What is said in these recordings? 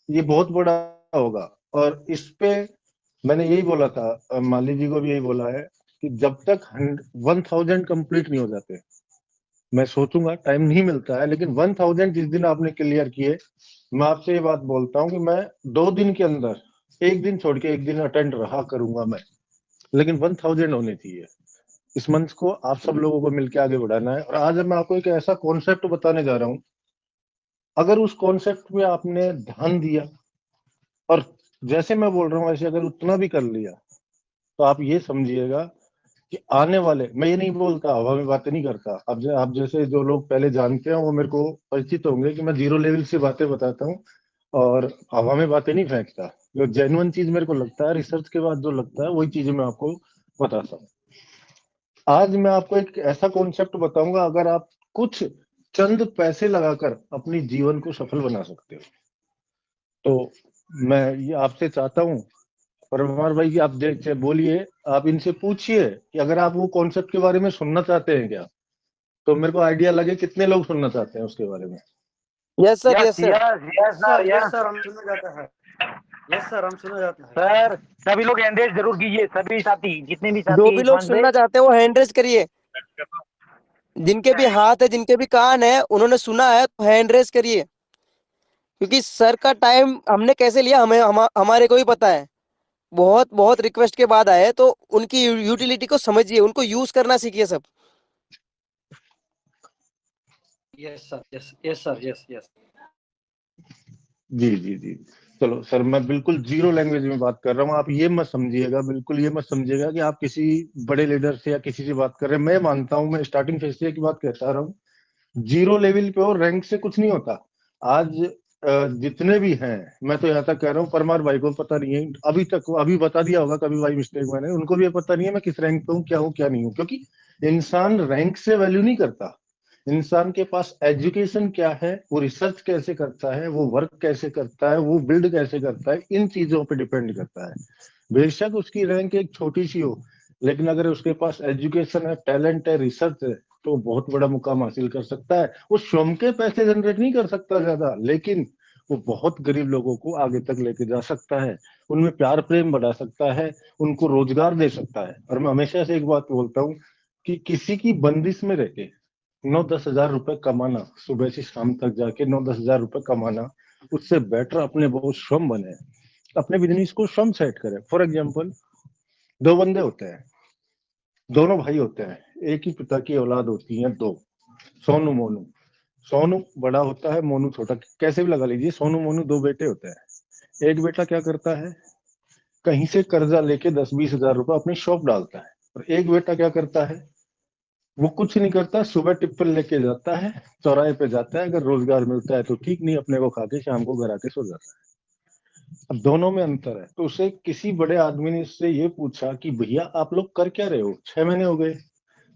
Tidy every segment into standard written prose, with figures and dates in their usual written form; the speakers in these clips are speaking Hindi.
ये बहुत बड़ा होगा। और इस पे मैंने यही बोला था, माली जी को भी यही बोला है कि जब तक 1000 कंप्लीट नहीं हो जाते, मैं सोचूंगा, टाइम नहीं मिलता है, लेकिन 1000 जिस दिन आपने क्लियर किए, मैं आपसे ये बात बोलता हूँ कि मैं 2 दिन के अंदर, एक दिन छोड़ के एक दिन अटेंड रहा करूंगा मैं, लेकिन 1000 होने चाहिए। इस मंच को आप सब लोगों को मिलकर आगे बढ़ाना है। और आज मैं आपको एक ऐसा कॉन्सेप्ट बताने जा रहा हूँ, अगर उस कॉन्सेप्ट में आपने ध्यान दिया और जैसे मैं बोल रहा हूँ वैसे अगर उतना भी कर लिया, तो आप ये समझिएगा कि आने वाले, मैं ये नहीं बोलता, हवा में बातें नहीं करता। अब आप जैसे जो लोग पहले जानते हैं वो मेरे को परिचित होंगे कि मैं जीरो लेवल से बातें बताता हूँ और हवा में बातें नहीं फेंकता। जो जेन्युइन चीज मेरे को लगता है, रिसर्च के बाद जो लगता है, वही चीजें मैं आपको बताता हूँ। आज मैं आपको एक ऐसा कॉन्सेप्ट बताऊंगा, अगर आप कुछ चंद पैसे लगाकर अपनी जीवन को सफल बना सकते हो, तो मैं ये आपसे चाहता हूँ, परमार भाई, की आप बोलिए, आप इनसे पूछिए कि अगर आप वो कॉन्सेप्ट के बारे में सुनना चाहते हैं क्या, तो मेरे को आइडिया लगे कितने लोग सुनना चाहते हैं उसके बारे में। Yes sir, yes yes sir. Yes yes sir yes yes sir, हम सुना जाता है। यस सर, हम सुना जाता है। सर। सभी लोग एंगेज जरूर कीजिए, सभी साथी, जितने भी जो साथी हैं भी इस लोग मंच पे। सुनना चाहते हैं वो हैंड रेज करिए। जिनके भी हाथ है, जिनके भी कान है, उन्होंने सुना है तो हैंड रेज करिए। क्योंकि सर का टाइम हमने कैसे लिया, हमारे को ही पता है। बहुत बहुत रिक्वेस्ट के बाद आए, तो उनकी यूटिलिटी को समझिए, उनको यूज करना सीखिए सब। Yes sir, yes yes sir, yes yes. जी जी जी। चलो सर, मैं बिल्कुल जीरो लैंग्वेज में बात कर रहा हूँ, आप ये मत समझिएगा, बिल्कुल ये मत समझिएगा कि आप किसी बड़े लीडर से या किसी से बात कर रहे हैं। मैं मानता हूँ, मैं स्टार्टिंग फेज से की बात कहता रहा हूँ, जीरो लेवल पे और रैंक से कुछ नहीं होता। आज जितने भी हैं, मैं तो यहाँ तक कह रहा हूँ, परमार भाई को पता नहीं है अभी तक, अभी बता दिया होगा कभी भाई मिस्टेक मैंने, उनको भी ये पता नहीं है मैं किस रैंक पे हूँ, क्या हूँ क्या नहीं हूँ। क्योंकि इंसान रैंक से वैल्यू नहीं करता, इंसान के पास एजुकेशन क्या है, वो रिसर्च कैसे करता है, वो वर्क कैसे करता है, वो बिल्ड कैसे करता है, इन चीजों पे डिपेंड करता है। बेशक उसकी रैंक एक छोटी सी हो, लेकिन अगर उसके पास एजुकेशन है, टैलेंट है, रिसर्च है, तो वो बहुत बड़ा मुकाम हासिल कर सकता है। वो स्वयं के पैसे जनरेट नहीं कर सकता ज्यादा, लेकिन वो बहुत गरीब लोगों को आगे तक लेके जा सकता है, उनमें प्यार प्रेम बढ़ा सकता है, उनको रोजगार दे सकता है। और मैं हमेशा से एक बात बोलता हूँ कि किसी की बंदिश में रह के 9-10 हजार रुपए कमाना, सुबह से शाम तक जाके 9-10 हजार रुपए कमाना, उससे बेटर अपने बहुत स्वयं बने, अपने बिजनेस को स्वयं सेट करें। फॉर एग्जाम्पल, दो बंदे होते हैं, दोनों भाई होते हैं, एक ही पिता की औलाद होती है दो, सोनू मोनू। सोनू बड़ा होता है, मोनू छोटा, कैसे भी लगा लीजिए, सोनू मोनू दो बेटे होते हैं। एक बेटा क्या करता है, कहीं से कर्जा लेके 10-20 हजार रुपए अपनी शॉप डालता है। और एक बेटा क्या करता है, वो कुछ नहीं करता, सुबह टिप्पल लेके जाता है, चौराहे पे जाता है, अगर रोजगार मिलता है तो ठीक, नहीं अपने को खा के शाम को घर आके सो जाता है। अब दोनों में अंतर है। तो उसे किसी बड़े आदमी ने उससे ये पूछा कि भैया आप लोग कर क्या रहे हो, 6 महीने हो गए।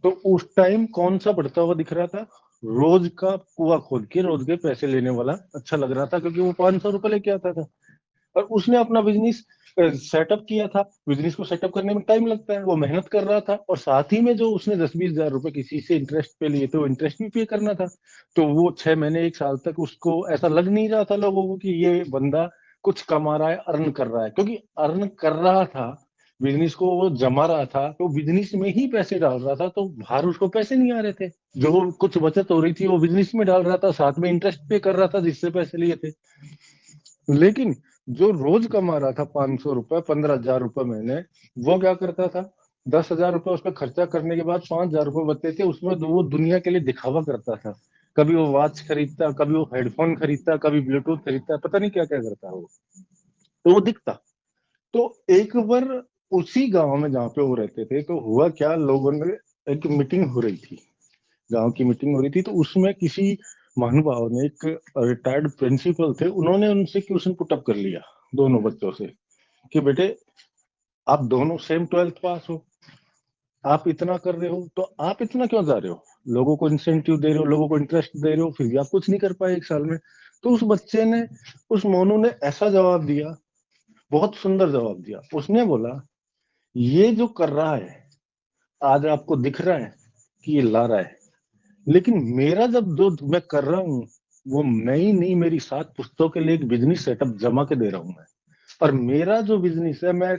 तो उस टाइम कौन सा बढ़ता हुआ दिख रहा था, रोज का कुआ खोद के रोज के पैसे लेने वाला अच्छा लग रहा था, क्योंकि वो 500 रुपए लेके आता था। और उसने अपना बिजनेस सेटअप किया था। बिजनेस को सेटअप करने में टाइम लगता है, वो मेहनत कर रहा था, और साथ ही में जो उसने 10-20 हजार रुपए किसी से इंटरेस्ट पे लिए थे, वो इंटरेस्ट भी पे करना था। तो वो 6 महीने 1 साल तक उसको ऐसा लग नहीं रहा था लोगों को कि ये बंदा कुछ कमा रहा है, अर्न कर रहा है, क्योंकि अर्न कर रहा था, बिजनेस को वो जमा रहा था, तो बिजनेस में ही पैसे डाल रहा था, तो बाहर उसको पैसे नहीं आ रहे थे। जो कुछ बचत हो रही थी वो बिजनेस में डाल रहा था, साथ में इंटरेस्ट पे कर रहा था जिससे पैसे लिए थे। लेकिन जो रोज कमा रहा था 500 रुपए, 15 हजार रुपए महीने, वो क्या करता था, 10 हजार रुपए उस पर खर्चा करने के बाद 5 हजार रुपए बचते थे, उसमें वो दुनिया के लिए दिखावा करता था। कभी वो वॉच खरीदता, कभी वो हेडफोन खरीदता, कभी ब्लूटूथ खरीदता, पता नहीं क्या क्या करता वो, तो वो दिखता। तो एक बार उसी गांव में जहाँ पे वो रहते थे, तो हुआ क्या, लोगों ने, एक मीटिंग हो रही थी, गांव की मीटिंग हो रही थी, तो उसमें किसी महानुभाव ने, एक रिटायर्ड प्रिंसिपल थे, उन्होंने उनसे क्वेश्चन पुटअप कर लिया दोनों बच्चों से कि बेटे, आप दोनों सेम 12th पास हो, आप इतना कर रहे हो, तो आप इतना क्यों जा रहे हो, लोगों को इंसेंटिव दे रहे हो, लोगों को इंटरेस्ट दे रहे हो, फिर भी आप कुछ नहीं कर पाए 1 साल में। तो उस बच्चे ने, उस मोनू ने ऐसा जवाब दिया, बहुत सुंदर जवाब दिया। उसने बोला, ये जो कर रहा है, आज आपको दिख रहा है कि ये ला रहा है, लेकिन मेरा जब जो मैं कर रहा हूँ, वो मैं ही नहीं, मेरी 7 पुस्तकों के लिए एक बिजनेस सेटअप जमा के दे रहा हूँ मैं। और मेरा जो बिजनेस है, मैं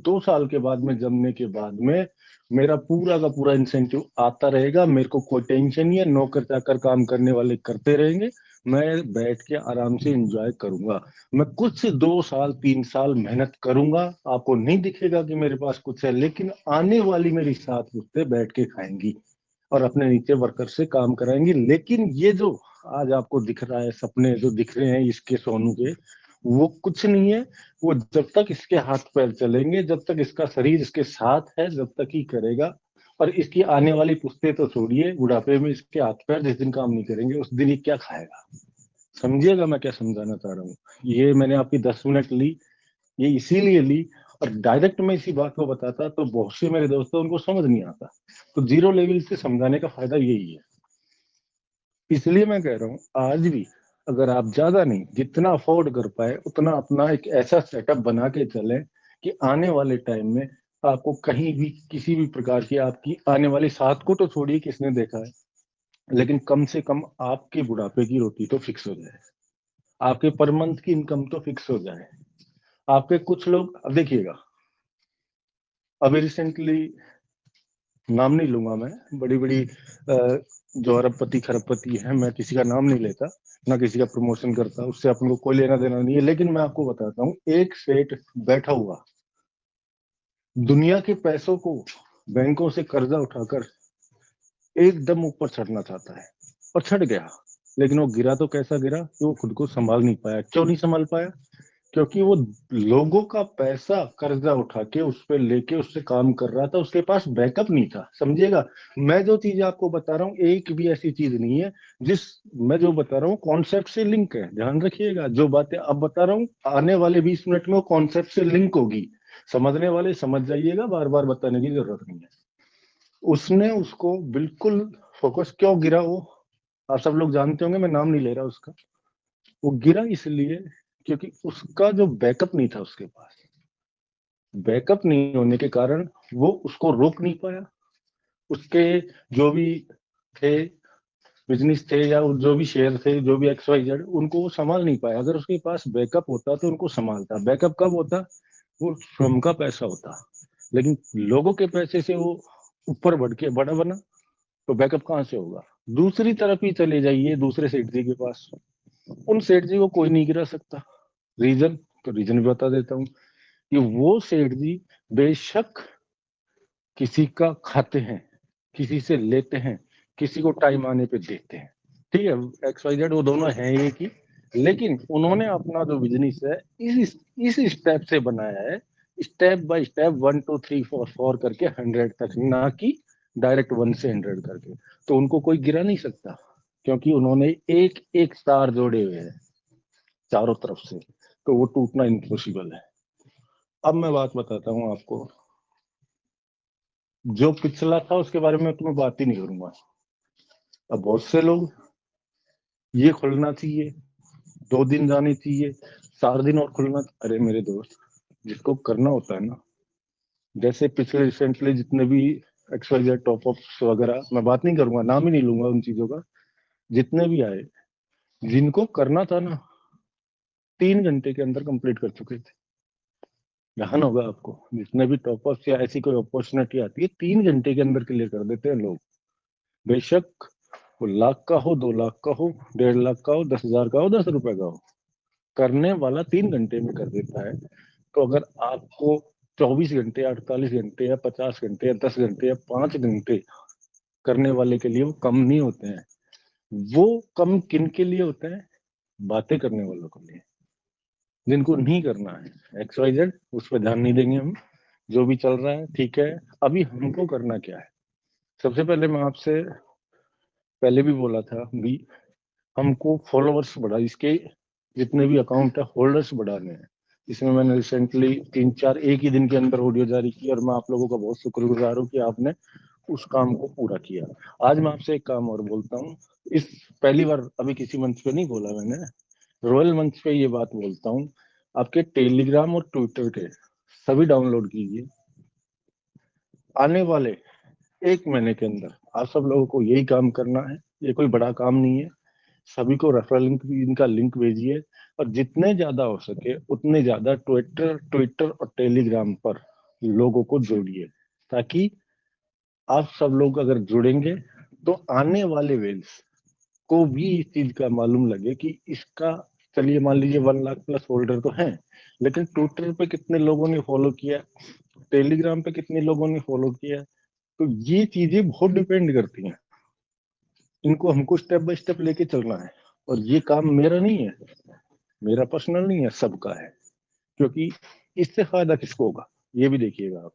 2 साल के बाद में जमने के बाद में मेरा पूरा का पूरा इंसेंटिव आता रहेगा। मेरे को कोई टेंशन नहीं है, नौकर चाकर काम करने वाले करते रहेंगे, मैं बैठ के आराम से एंजॉय करूंगा। मैं कुछ 2 साल 3 साल मेहनत करूंगा, आपको नहीं दिखेगा कि मेरे पास कुछ है, लेकिन आने वाली मेरी 7 पुश्तें बैठ के खाएंगी और अपने नीचे वर्कर से काम कराएंगी। लेकिन ये जो आज आपको दिख रहा है, सपने जो दिख रहे हैं इसके सोनू के, वो कुछ नहीं है। वो जब तक इसके हाथ पैर चलेंगे, जब तक इसका शरीर इसके साथ है, जब तक ही करेगा। और इसकी आने वाली पुश्तें तो छोड़िए, बुढ़ापे में इसके हाथ पैर जिस दिन काम नहीं करेंगे उस दिन ये क्या खाएगा। समझिएगा मैं क्या समझाना चाह रहा हूँ। ये मैंने आपकी 10 मिनट ली, ये इसीलिए ली। और डायरेक्ट मैं इसी बात को बताता तो बहुत से मेरे दोस्त हैं, उनको समझ नहीं आता। तो जीरो लेवल से समझाने का फायदा यही है। इसलिए मैं कह रहा हूँ, आज भी अगर आप ज्यादा नहीं, जितना अफोर्ड कर पाए उतना अपना एक ऐसा सेटअप बना के चले कि आने वाले टाइम में आपको कहीं भी किसी भी प्रकार की, आपकी आने वाली 7 को तो छोड़िए किसने देखा है, लेकिन कम से कम आपके बुढ़ापे की रोटी तो फिक्स हो जाए, आपके पर मंथ की इनकम तो फिक्स हो जाए। आपके कुछ लोग, अब देखिएगा, अभी रिसेंटली, नाम नहीं लूंगा मैं, बड़ी बड़ी जो अरबपति खरबपति है, मैं किसी का नाम नहीं लेता, ना किसी का प्रमोशन करता, उससे अपन को कोई लेना देना नहीं है। लेकिन मैं आपको बताता हूँ, एक सेठ बैठा हुआ दुनिया के पैसों को बैंकों से कर्जा उठाकर एकदम ऊपर चढ़ना चाहता है, और चढ़ गया। लेकिन वो गिरा तो कैसा गिरा कि वो खुद को संभाल नहीं पाया। क्यों नहीं संभाल पाया? क्योंकि वो लोगों का पैसा कर्जा उठा के उस पे लेके उससे काम कर रहा था, उसके पास बैकअप नहीं था। समझिएगा, मैं जो चीज आपको बता रहा हूँ एक भी ऐसी चीज नहीं है जिस, मैं जो बता रहा हूँ कॉन्सेप्ट से लिंक है। ध्यान रखिएगा, जो बातें अब बता रहा हूँ आने वाले 20 मिनट में वो कॉन्सेप्ट से लिंक होगी। समझने वाले समझ जाइएगा, बार बार बताने की जरूरत नहीं है। उसने उसको बिल्कुल फोकस, क्यों गिरा वो आप सब लोग जानते होंगे, मैं नाम नहीं ले रहा उसका। वो गिरा इसलिए क्योंकि उसका जो बैकअप नहीं था, उसके पास बैकअप नहीं होने के कारण वो उसको रोक नहीं पाया। उसके जो भी थे, बिजनेस थे या जो भी शेयर थे, जो भी एक्स वाई जेड, उनको वो संभाल नहीं पाया। अगर उसके पास बैकअप होता तो उनको संभालता। बैकअप कब होता? वो श्रम का पैसा होता। लेकिन लोगों के पैसे से वो ऊपर बढ़ के बड़ा बना, तो बैकअप कहाँ से होगा? दूसरी तरफ ही चले जाइए, दूसरे सेठ जी के पास, उन सेठ जी को कोई नहीं गिरा सकता। रीजन? तो रीजन भी बता देता हूँ कि वो सेठ जी बेशक किसी का खाते हैं, किसी से लेते हैं, किसी को टाइम आने पे देते हैं, ठीक है, एक्स वाई जेड वो दोनों हैं एक ही। लेकिन उन्होंने अपना जो बिजनेस है इस स्टेप से बनाया है, स्टेप बाय स्टेप, 1 2 3 4 करके 100 तक, ना कि डायरेक्ट 1 से 100 करके। तो उनको कोई गिरा नहीं सकता, क्योंकि उन्होंने एक एक तार जोड़े हुए हैं चारों तरफ से, तो वो टूटना इम्पॉसिबल है। अब मैं बात बताता हूँ आपको, जो पिछला था उसके बारे में तुम्हें बात ही नहीं करूंगा। अब बहुत से लोग, ये खुलना चाहिए, 2 दिन जानी चाहिए, 4 दिन और खुलना। अरे मेरे दोस्त, जिसको करना होता है ना, जैसे पिछले रिसेंटली जितने भी एक्सवाइजेड टॉप अप्स वगैरह, मैं बात नहीं करूंगा, नाम ही नहीं लूंगा उन चीजों का, जितने भी आए, जिनको करना था ना, 3 घंटे के अंदर कंप्लीट कर चुके थे। ध्यान होगा आपको, जितने भी टॉप अप्स या ऐसी कोई अपॉर्चुनिटी आती है, 3 घंटे के अंदर क्लियर कर देते हैं लोग। बेशक वो लाख का हो, 2 लाख का हो, 1.5 लाख का हो, 10,000 का हो, 10 रुपए का हो, करने वाला 3 घंटे में कर देता है। तो अगर आपको 24 घंटे, 48 घंटे या 50 घंटे या 10 घंटे या 5 घंटे करने वाले के लिए वो कम नहीं होते हैं। वो कम किन के लिए होते हैं? बातें करने वालों के लिए, जिनको नहीं करना है एक्स वाई जेड, उस पर ध्यान नहीं देंगे हम। जो भी चल रहा है ठीक है, अभी हमको करना क्या है? सबसे पहले मैं आपसे पहले भी बोला था भी, हमको फॉलोअर्स बढ़ा, इसके जितने भी अकाउंट है होल्डर्स बढ़ाने हैं। इसमें मैंने रिसेंटली 3 4 एक ही दिन के अंदर ऑडियो जारी की, और मैं आप लोगों का बहुत शुक्रगुजार हूँ कि आपने उस काम को पूरा किया। आज मैं आपसे एक काम और बोलता हूँ, इस पहली बार अभी किसी मंच पे नहीं बोला मैंने, रॉयल मंच पे ये बात बोलता हूँ, आपके टेलीग्राम और ट्विटर के सभी डाउनलोड कीजिए। आने वाले 1 महीने के अंदर आप सब लोगों को यही काम करना है। ये कोई बड़ा काम नहीं है, सभी को रेफरल लिंक, इनका लिंक भेजिए, और जितने ज्यादा हो सके उतने ज्यादा ट्विटर और टेलीग्राम पर लोगों को जोड़िए, ताकि आप सब लोग अगर जुड़ेंगे तो आने वाले वेल्स को भी इस चीज का मालूम लगे कि इसका, चलिए मान लीजिए 1 लाख प्लस होल्डर तो हैं, लेकिन ट्विटर पे कितने लोगों ने फॉलो किया, टेलीग्राम पे कितने लोगों ने फॉलो किया। तो ये चीजें बहुत डिपेंड करती हैं, इनको हमको स्टेप बाय स्टेप लेके चलना है। और ये काम मेरा नहीं है, मेरा पर्सनल नहीं है, सबका है। क्योंकि इससे फायदा किसको होगा, ये भी देखिएगा आप,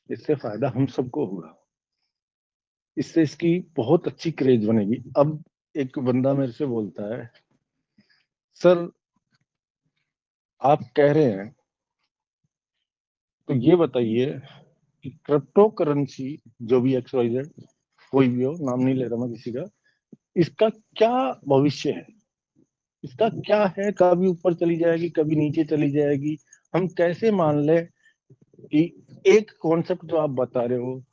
इससे फायदा हम सबको होगा, इससे इसकी बहुत अच्छी क्रेज बनेगी। अब एक बंदा मेरे से बोलता है, सर आप कह रहे हैं, तो ये बताइए कि क्रिप्टो करेंसी जो भी XYZ, कोई भी हो, नाम नहीं ले रहा मैं किसी का, इसका क्या भविष्य है, इसका क्या है, कभी ऊपर चली जाएगी, कभी नीचे चली जाएगी, हम कैसे मान ले कि एक कॉन्सेप्ट जो आप बता रहे हो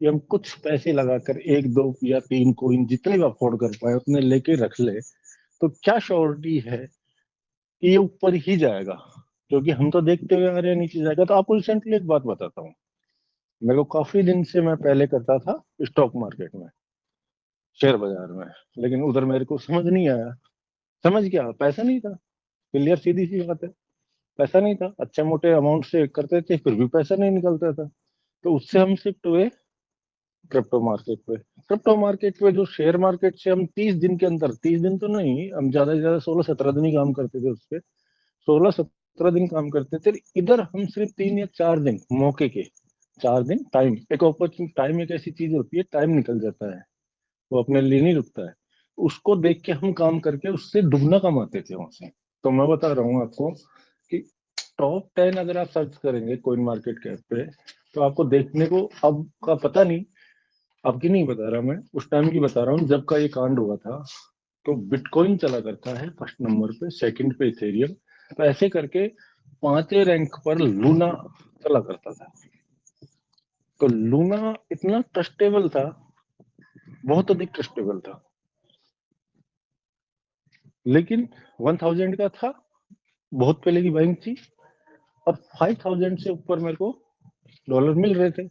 कि हम कुछ पैसे लगाकर 1 2 या 3 कोइन जितने भी अफोर्ड कर पाए उतने लेके रख ले, तो क्या श्योरिटी है कि ये ऊपर ही जाएगा, क्योंकि हम तो देखते हुए आ रहे हैं नीचे जाएगा। तो आपको रिसेंटली एक बात बताता हूँ, मेरे को काफी दिन से, मैं पहले करता था स्टॉक मार्केट में, शेयर बाजार में, लेकिन उधर मेरे को समझ नहीं आया। समझ क्या, पैसा नहीं था, क्लियर सीधी सी बात है, पैसा नहीं था, अच्छे मोटे अमाउंट से करते थे फिर भी पैसा नहीं निकलता था। तो उससे हम शिफ्ट हुए क्रिप्टो मार्केट पे। क्रिप्टो मार्केट पे जो शेयर मार्केट से हम 30 दिन के अंदर, 30 दिन तो नहीं, हम ज्यादा से ज्यादा 16 17 दिन ही काम करते थे उस पे, 16 17 दिन काम करते थे। इधर हम सिर्फ 3 या 4 दिन मौके के, 4 दिन टाइम, एक अपॉर्चुनिटी, टाइम एक ऐसी चीज होती है, टाइम निकल जाता है, वो अपने लिए नहीं रुकता है, उसको देख के हम काम करके उससे दुगना कमाते थे वहां से। तो मैं बता रहा हूँ आपको कि टॉप 10 अगर आप सर्च करेंगे कोइन मार्केट कैप पे, तो आपको देखने को, अब का पता नहीं, अब की नहीं बता रहा मैं, उस टाइम की बता रहा हूँ जब का ये कांड हुआ था। तो बिटकॉइन चला करता है फर्स्ट नंबर पे, सेकंड पे इथेरियम, तो ऐसे करके 5वें रैंक पर लूना चला करता था। तो लूना इतना ट्रस्टेबल था, बहुत अधिक ट्रस्टेबल था, लेकिन 1000 का था, बहुत पहले की बाइंग थी। अब 5000 से ऊपर मेरे को डॉलर मिल रहे थे।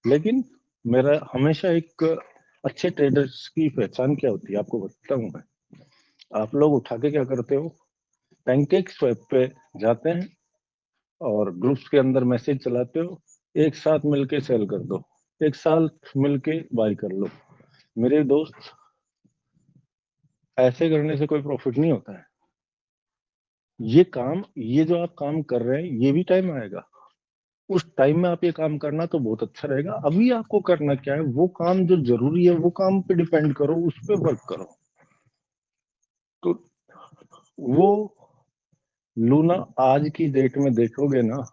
लेकिन मेरा हमेशा एक, अच्छे ट्रेडर्स की पहचान क्या होती है आपको बताता हूँ मैं। आप लोग उठा के क्या करते हो, पैनकेक स्वैप पे जाते हैं और ग्रुप्स के अंदर मैसेज चलाते हो, एक साथ मिलके सेल कर दो, एक साथ मिलके बाय कर लो। मेरे दोस्त, ऐसे करने से कोई प्रॉफिट नहीं होता है। ये काम, ये जो आप काम कर रहे हैं, ये भी टाइम आएगा, उस टाइम में आप ये काम करना तो बहुत अच्छा रहेगा। अभी आपको करना क्या है, वो काम जो जरूरी है वो काम पे डिपेंड करो, उस पे वर्क करो। तो वो लूना आज की डेट में देखोगे ना,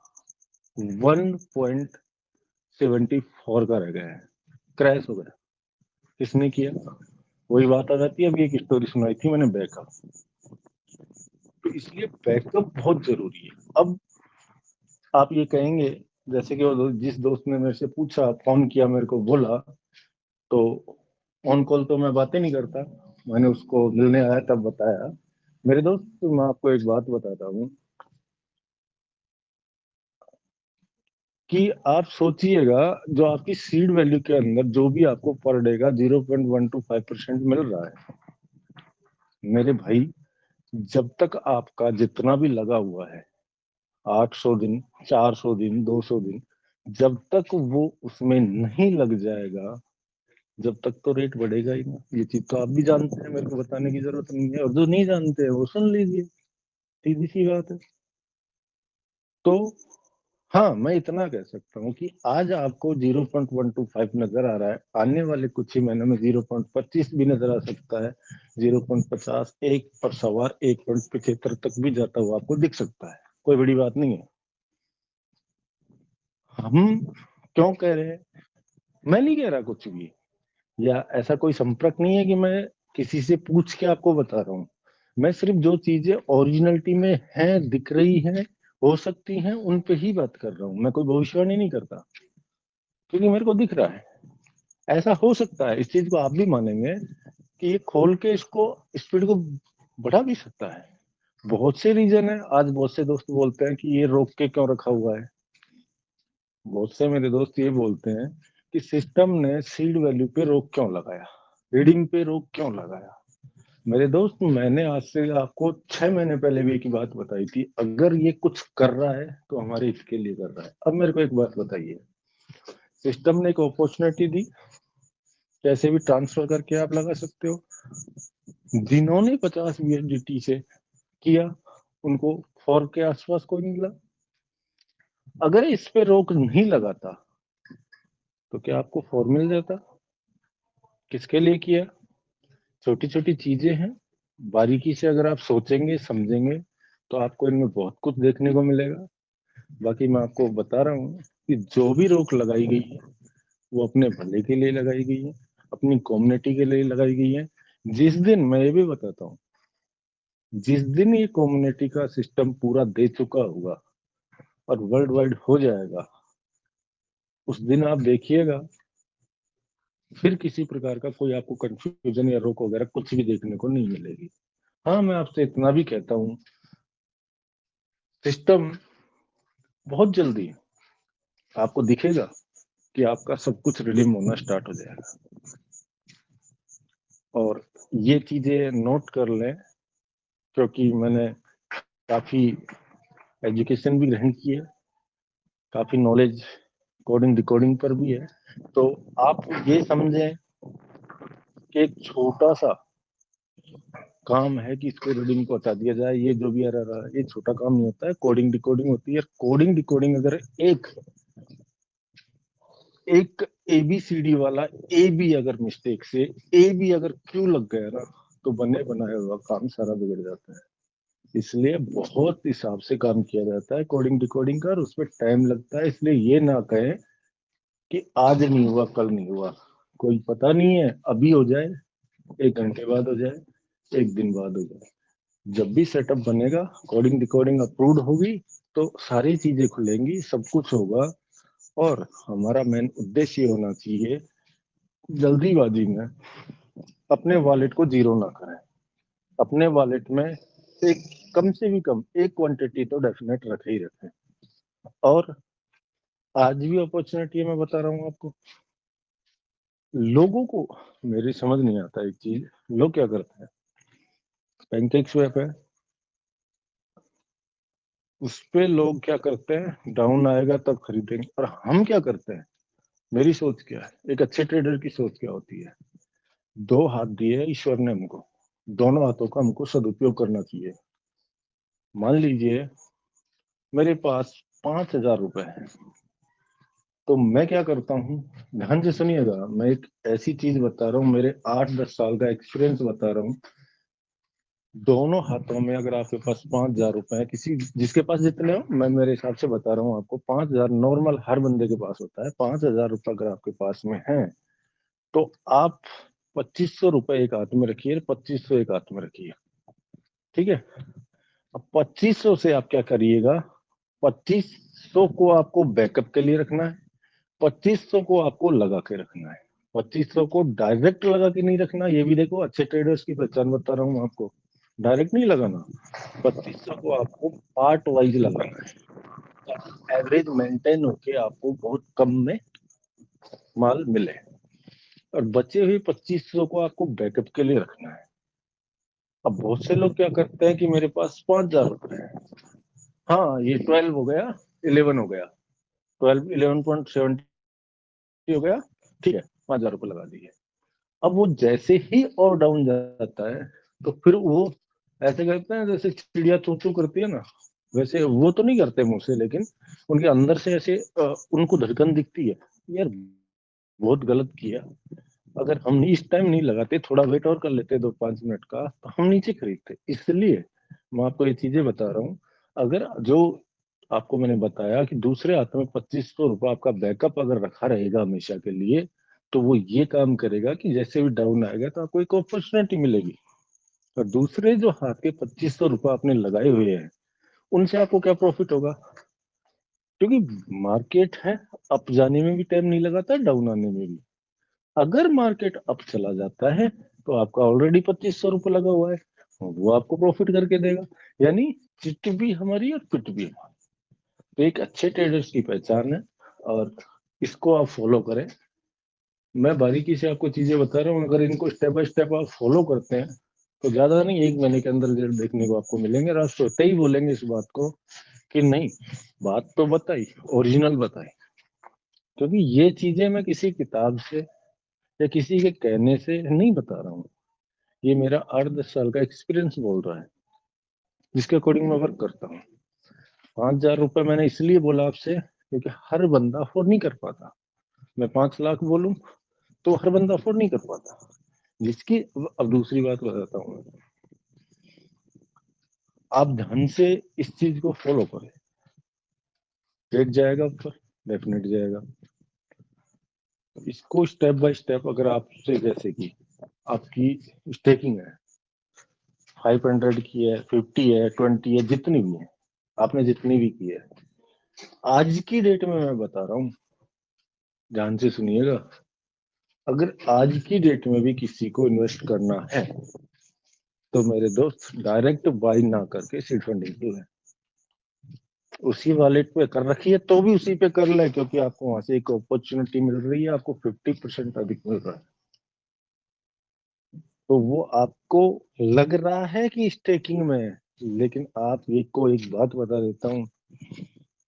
1.74 का रह गया है, क्रैश हो गया। किसने किया, वही बात आ जाती है। अभी एक स्टोरी सुनाई थी मैंने, बैकअप। तो इसलिए बैकअप बहुत जरूरी है। अब आप ये कहेंगे, जैसे कि वो जिस दोस्त ने मेरे से पूछा, फोन किया, मेरे को बोला, तो ऑन कॉल तो मैं बातें नहीं करता, मैंने उसको मिलने आया तब बताया। मेरे दोस्त, तो मैं आपको एक बात बताता हूँ कि आप सोचिएगा, जो आपकी सीड वैल्यू के अंदर जो भी आपको पर डे का 0.125% मिल रहा है, मेरे भाई, जब तक आपका जितना भी लगा हुआ है, 800 दिन, 400 दिन, 200 दिन, जब तक वो उसमें नहीं लग जाएगा, जब तक तो रेट बढ़ेगा ही ना। ये चीज तो आप भी जानते हैं, मेरे को बताने की जरूरत नहीं है, और जो नहीं जानते हैं वो सुन लीजिए, सीधी सी बात है। तो हाँ, मैं इतना कह सकता हूँ कि आज आपको 0.125 नजर आ रहा है, आने वाले कुछ ही महीनों में 0.25 भी नजर आ सकता है, 0.50, 1 पर सवार 1.75 तक भी जाता हुआ आपको दिख सकता है, कोई बड़ी बात नहीं है। हम क्यों कह रहे हैं, मैं नहीं कह रहा कुछ भी, या ऐसा कोई संपर्क नहीं है कि मैं किसी से पूछ के आपको बता रहा हूँ। मैं सिर्फ जो चीजें ओरिजिनलिटी में हैं, दिख रही हैं, हो सकती हैं, उन पे ही बात कर रहा हूँ। मैं कोई भविष्यवाणी नहीं करता, क्योंकि मेरे को दिख रहा है ऐसा हो सकता है। इस चीज को आप भी मानेंगे कि ये खोल के इसको स्पीड को बढ़ा भी सकता है। बहुत से रीजन है। आज बहुत से दोस्त बोलते हैं कि ये रोक के क्यों रखा हुआ है। बहुत से मेरे दोस्त ये बोलते हैं कि सिस्टम ने सीड वैल्यू पे रोक क्यों लगाया, रीडिंग पे रोक क्यों लगाया। मेरे दोस्त, मैंने आज से आपको 6 महीने पहले भी एक ही बात बताई थी, अगर ये कुछ कर रहा है तो हमारे हित के लिए कर रहा है। अब मेरे को एक बात बताइए, सिस्टम ने एक अपॉर्चुनिटी दी, कैसे भी ट्रांसफर करके आप लगा सकते हो। जिन्होंने 50 यूएसडीटी से किया उनको 4 के आसपास कोई नहीं मिला। अगर इस पे रोक नहीं लगाता तो क्या आपको 4 मिल जाता? किसके लिए किया? छोटी छोटी चीजें हैं, बारीकी से अगर आप सोचेंगे समझेंगे तो आपको इनमें बहुत कुछ देखने को मिलेगा। बाकी मैं आपको बता रहा हूँ कि जो भी रोक लगाई गई है वो अपने भले के लिए लगाई गई है, अपनी कम्युनिटी के लिए लगाई गई है। जिस दिन, मैं ये भी बताता हूँ, जिस दिन ये कम्युनिटी का सिस्टम पूरा दे चुका होगा और वर्ल्ड वाइड हो जाएगा, उस दिन आप देखिएगा फिर किसी प्रकार का कोई आपको कंफ्यूजन या रोक वगैरह कुछ भी देखने को नहीं मिलेगी। हाँ, मैं आपसे इतना भी कहता हूँ, सिस्टम बहुत जल्दी आपको दिखेगा कि आपका सब कुछ रिडीम होना स्टार्ट हो जाएगा। और ये चीजें नोट कर लें, क्योंकि मैंने काफी एजुकेशन भी ग्रहण की है, काफी नॉलेज कोडिंग डिकोडिंग पर भी है। तो आप ये समझें कि एक छोटा सा काम है कि इसको रीडिंग को हटा दिया जाए, ये जो भी एरर है ये छोटा काम नहीं होता है, कोडिंग डिकोडिंग होती है। कोडिंग डिकोडिंग अगर एक एबीसीडी वाला ए भी अगर मिस्टेक से ए भी अगर क्यू लग गया ना, तो बने बनाया हुआ काम सारा बिगड़ जाता है। इसलिए बहुत हिसाब से काम किया जाता है कोडिंग डिकोडिंग का, और उसमें टाइम लगता है। इसलिए ये ना कहें कि आज नहीं हुआ कल नहीं हुआ, कोई पता नहीं है, अभी हो जाए, 1 घंटे बाद हो जाए, 1 दिन बाद हो जाए। जब भी सेटअप बनेगा, कोडिंग डिकोडिंग अप्रूव्ड होगी तो सारी चीजें खुलेंगी, सब कुछ होगा। और हमारा मेन उद्देश्य ये होना चाहिए, जल्दीबाजी में अपने वॉलेट को जीरो ना करें। अपने वॉलेट में एक कम से भी कम एक क्वांटिटी तो डेफिनेट रखे ही रखें। और आज भी अपॉर्चुनिटी है, मैं बता रहा हूँ आपको। लोगों को मेरी समझ नहीं आता एक चीज, लोग क्या करते हैं, पैनकेक स्वैप है, उस पे लोग क्या करते हैं, डाउन आएगा तब खरीदेंगे। और हम क्या करते हैं, मेरी सोच क्या है, एक अच्छे ट्रेडर की सोच क्या होती है, 2 हाथ दिए ईश्वर ने हमको, दोनों हाथों का हमको सदुपयोग करना चाहिए। मान लीजिए मेरे पास 5,000 रुपए है, तो मैं क्या करता हूँ, ध्यान से सुनिएगा, मैं एक ऐसी चीज बता रहा हूँ, मेरे 8-10 साल का एक्सपीरियंस बता रहा हूँ। दोनों हाथों में अगर आपके पास 5,000 रुपए है, किसी जिसके पास जितने हो, मैं मेरे हिसाब से बता रहा हूँ आपको, 5,000 नॉर्मल हर बंदे के पास होता है। 5,000 रुपए अगर आपके पास में है तो आप 2,500 रुपए एक हाथ में रखिए, 2,500 एक हाथ में रखिए, ठीक है। अब 2,500 से आप क्या करिएगा, 2,500 को आपको बैकअप के लिए रखना है, 2,500 को आपको लगा के रखना है। 2,500 को डायरेक्ट लगा के नहीं रखना, ये भी देखो, अच्छे ट्रेडर्स की पहचान बता रहा हूँ आपको, डायरेक्ट नहीं लगाना। 2,500 को आपको पार्ट वाइज लगाना है, एवरेज मेंटेन होके आपको बहुत कम में माल मिले। और बचे हुए 2,500 को आपको बैकअप के लिए रखना है। अब बहुत से लोग क्या करते हैं कि मेरे पास 5,000 रुपए है, हाँ ये 12 हो गया, 11 हो गया, 12 11.70 हो गया, ठीक है, 5,000 रुपए लगा दिए। अब वो जैसे ही और डाउन जाता है तो फिर वो ऐसे करते हैं जैसे चिड़िया चू चू करती है ना, वैसे वो तो नहीं करते मुंह से, लेकिन उनके अंदर से ऐसे उनको धड़कन दिखती है, यार बहुत गलत किया, अगर हम इस टाइम नहीं लगाते, थोड़ा वेट और कर लेते 2-5 मिनट का, तो हम नीचे खरीदते। इसलिए मैं आपको ये चीजें बता रहा हूँ। अगर जो आपको मैंने बताया कि दूसरे हाथ में 2,500 रुपये आपका बैकअप अगर रखा रहेगा हमेशा के लिए, तो वो ये काम करेगा कि जैसे भी डाउन आएगा तो आपको एक अपॉर्चुनिटी मिलेगी। और दूसरे जो हाथ के 2,500 रुपये आपने लगाए हुए हैं, उनसे आपको क्या प्रॉफिट होगा, क्योंकि मार्केट है, अप जाने में भी टाइम नहीं लगाता, डाउन आने में भी। अगर मार्केट अप चला जाता है तो आपका ऑलरेडी 2500 रुपये लगा हुआ है, वो आपको प्रॉफिट करके देगा। यानी चिट भी हमारी और पिट भी हमारी। तो एक अच्छे ट्रेडर्स की पहचान है और इसको आप फॉलो करें। मैं बारीकी से आपको चीजें बता रहा हूँ, अगर इनको स्टेप बाय स्टेप आप फॉलो करते हैं तो ज्यादा नहीं, 1 महीने के अंदर रिजल्ट देखने को आपको मिलेंगे। और आप सोचते ही बोलेंगे इस बात को कि नहीं, बात तो बताई, ओरिजिनल बताई। क्योंकि ये चीजें मैं किसी किताब से या किसी के कहने से नहीं बता रहा हूँ, ये मेरा 8-10 साल का एक्सपीरियंस बोल रहा है, जिसके अकॉर्डिंग मैं वर्क करता हूँ। 5,000 रुपये मैंने इसलिए बोला आपसे क्योंकि हर बंदा अफोर्ड नहीं कर पाता। मैं 5 लाख बोलूं तो हर बंदा अफोर्ड नहीं कर पाता। जिसकी अब दूसरी बात बताता हूँ, आप ध्यान से इस चीज को फॉलो करें, रेट जाएगा ऊपर, डेफिनेट जाएगा। इसको स्टेप बाय स्टेप अगर आपसे, जैसे कि आपकी स्टेकिंग है 500 की है, 50 है, 20 है, जितनी भी है, आपने जितनी भी की है, आज की डेट में मैं बता रहा हूँ, ध्यान से सुनिएगा, अगर आज की डेट में भी किसी को इन्वेस्ट करना है तो मेरे दोस्त डायरेक्ट बाई ना करके सीड फंडिंग पे है, उसी वॉलेट पे कर रखिए तो भी उसी पे कर ले, क्योंकि आपको वहां से एक अपॉर्चुनिटी मिल रही है, आपको 50% अधिक मिल रहा है। तो वो आपको लग रहा है कि स्टेकिंग में है, लेकिन आप एक बात बता देता हूँ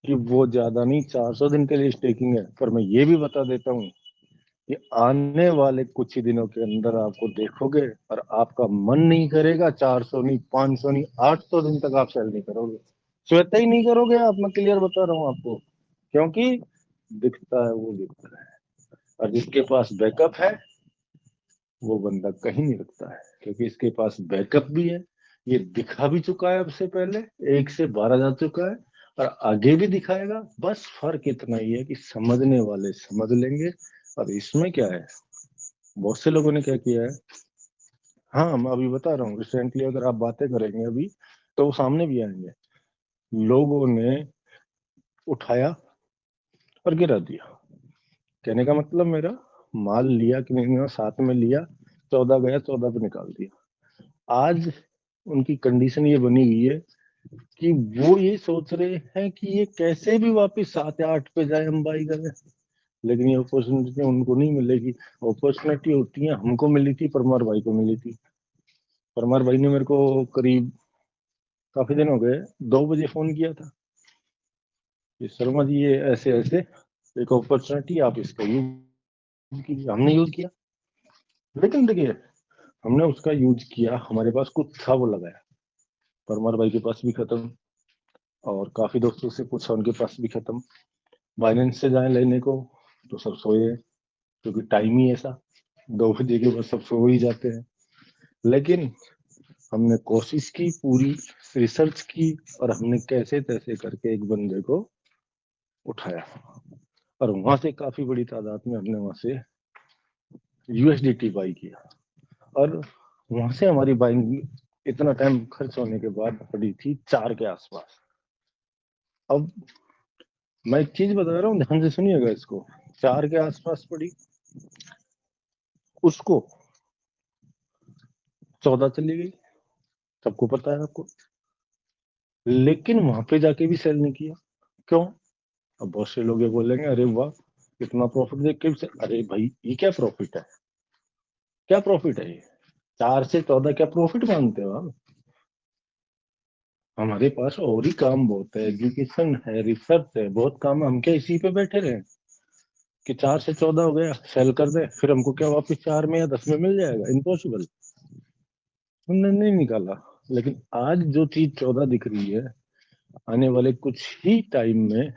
कि वो ज्यादा नहीं, 400 दिन के लिए स्टेकिंग है। पर मैं ये भी बता देता हूँ कि आने वाले कुछ ही दिनों के अंदर आपको देखोगे और आपका मन नहीं करेगा, 400 नहीं, 500 नहीं, 800 दिन तक आप सेल नहीं करोगे, स्वतः ही नहीं करोगे आप। मैं क्लियर बता रहा हूँ आपको, क्योंकि दिखता है वो दिखता है, और जिसके पास बैकअप है वो बंदा कहीं नहीं रुकता है, क्योंकि इसके पास बैकअप भी है, ये दिखा भी चुका है, अब से पहले 1 से 12 जा चुका है और आगे भी दिखाएगा। बस फर्क इतना ही है कि समझने वाले समझ लेंगे। और इसमें क्या है, बहुत से लोगों ने क्या किया है, हाँ मैं अभी बता रहा हूँ, रिसेंटली अगर आप बातें करेंगे अभी तो वो सामने भी आएंगे, लोगों ने उठाया और गिरा दिया। कहने का मतलब मेरा, माल लिया कि नहीं लिया, साथ में लिया, 14 गया, 14 पे निकाल दिया। आज उनकी कंडीशन ये बनी हुई है कि वो ये सोच रहे हैं कि ये कैसे भी वापस 7 या 8 पे जाए, हम बाई करें। लेकिन ये अपॉर्चुनिटी उनको नहीं मिलेगी। अपॉर्चुनिटी होती है, हमको मिली थी, परमार भाई को मिली थी। परमार भाई ने मेरे को करीब काफी दिन हो गए 2 बजे फोन किया था कि शर्मा जी ये ऐसे ऐसे एक अपॉर्चुनिटी, आप इसका यूज कीजिए। हमने यूज किया, लेकिन देखिए हमने उसका यूज किया, हमारे पास कुछ था वो लगाया, परमार भाई के पास भी खत्म, और काफी दोस्तों से पूछा, उनके पास भी खत्म। बाइनेंस से जाए लेने को तो सब सोए हैं, क्योंकि टाइम ही ऐसा, 2 बजे के बाद सब सो ही जाते हैं। लेकिन हमने कोशिश की, पूरी रिसर्च की, और हमने कैसे तैसे करके एक बंदे को उठाया, और वहां से काफी बड़ी तादाद में हमने वहां से यूएसडीटी बाई किया। और वहां से हमारी बाइंग इतना टाइम खर्च होने के बाद पड़ी थी 4 के आसपास। अब मैं एक चीज बता रहा हूँ, ध्यान से सुनिएगा इसको, 4 के आसपास पड़ी, उसको 14 चली गई, सबको पता है आपको। लेकिन वहां पे जाके भी सेल नहीं किया, क्यों? अब बहुत से लोग ये बोलेंगे, अरे वाह कितना प्रॉफिट देख के भी अरे भाई ये क्या प्रॉफिट है, क्या प्रॉफिट है ये? 4 से 14 क्या प्रॉफिट मानते हो आप? हमारे पास और ही काम बहुत है, एजुकेशन है, रिसर्च है, बहुत काम है। हम क्या इसी पे बैठे रहे कि 4 से 14 हो गया सेल कर दे, फिर हमको क्या वापस 4 में या 10 में मिल जाएगा? इम्पॉसिबल। हमने नहीं निकाला। लेकिन आज जो चीज 14 दिख रही है, आने वाले कुछ ही टाइम में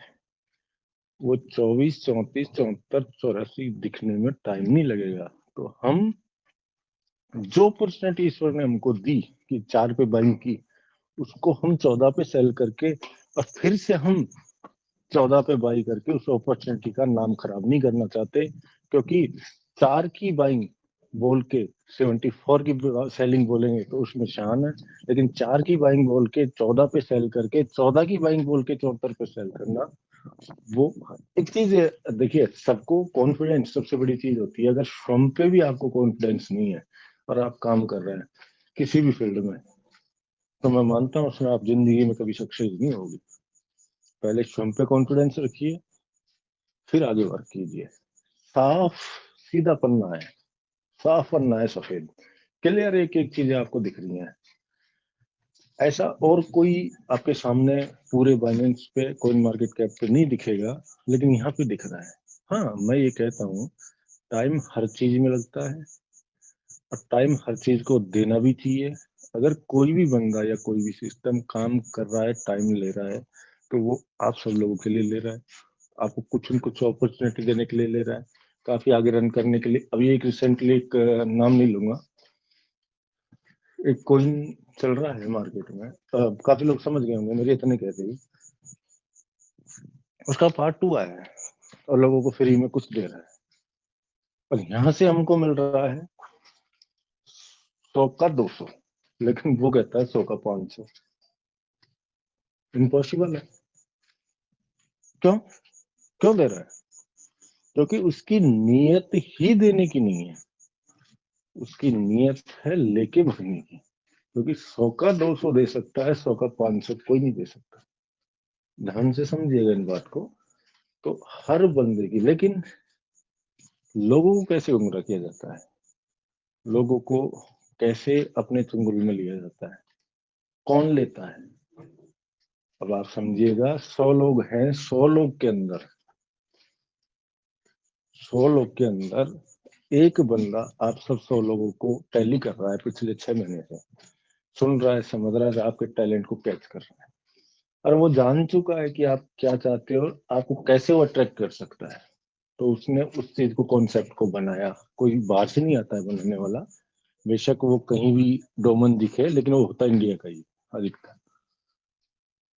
वो 24, 34, 74, 84 दिखने में टाइम नहीं लगेगा। तो हम जो अपॉर्चुनिटी ईश्वर ने हमको दी कि 4 पे बाइंग की, उसको हम 14 पे सेल करके और फिर से हम 14 पे बाई करके उस अपॉर्चुनिटी का नाम खराब नहीं करना चाहते। क्योंकि 4 की बाइंग बोल के 74 की सेलिंग बोलेंगे तो उसमें शान है, लेकिन 4 की बाइंग बोल के 14 पे सेल करके 14 की बाइंग बोल के 74 पे सेल करना, वो एक चीज है। देखिए सबको कॉन्फिडेंस सबसे बड़ी चीज होती है, अगर स्वयं पे भी आपको कॉन्फिडेंस नहीं है, और आप काम कर रहे हैं किसी भी फील्ड में, तो मैं मानता हूँ उसमें आप जिंदगी में कभी सक्सेस नहीं होगी। पहले स्वयं पे कॉन्फिडेंस रखिए, फिर आगे वर्क कीजिए। साफ सीधा पन्ना है, साफ पन्ना है, सफेद क्लियर, एक एक चीजें आपको दिख रही हैं। ऐसा और कोई आपके सामने पूरे बाइनेंस पे कोइन मार्केट कैप पे नहीं दिखेगा, लेकिन यहाँ पे दिख रहा है। हाँ, मैं ये कहता हूँ टाइम हर चीज में लगता है, और टाइम हर चीज को देना भी चाहिए। अगर कोई भी बंदा या कोई भी सिस्टम काम कर रहा है, टाइम ले रहा है, तो वो आप सब लोगों के लिए ले रहा है, आपको कुछ न कुछ अपॉर्चुनिटी देने के लिए ले रहा है, काफी आगे रन करने के लिए। अभी एक रिसेंटली एक नाम नहीं लूंगा, एक कोइन चल रहा है मार्केट में, काफी लोग समझ गए होंगे, मेरे इतने कहते ही, उसका पार्ट 2 आया है और लोगों को फ्री में कुछ दे रहा है, और यहाँ से हमको मिल रहा है 100 का 200, लेकिन वो कहता है 100 का 500। इम्पॉसिबल है। क्यों? क्यों दे रहा है? क्योंकि उसकी नीयत ही देने की नहीं है, उसकी नीयत है लेके भरने की। क्योंकि 100 का 200 दे सकता है, 100 का 500 कोई नहीं दे सकता। ध्यान से समझिएगा इन बात को। तो हर बंदे की, लेकिन लोगों को कैसे गुमराह किया जाता है, लोगों को कैसे अपने चंगुल में लिया जाता है, कौन लेता है? अब आप समझिएगा, 100 लोग हैं, 100 लोग के अंदर, 100 लोग के अंदर एक बंदा आप सब 100 लोगों को टैली कर रहा है पिछले 6 महीने से, सुन रहा है, समझ रहा है, आपके टैलेंट को कैच कर रहा है, और वो जान चुका है कि आप क्या चाहते हो और आपको कैसे वो अट्रैक्ट कर सकता है। तो उसने उस चीज को, कॉन्सेप्ट को बनाया। कोई बाहर से नहीं आता है बनाने वाला, बेशक वो कहीं भी डोमन दिखे, लेकिन वो होता इंडिया का ही अधिकतर।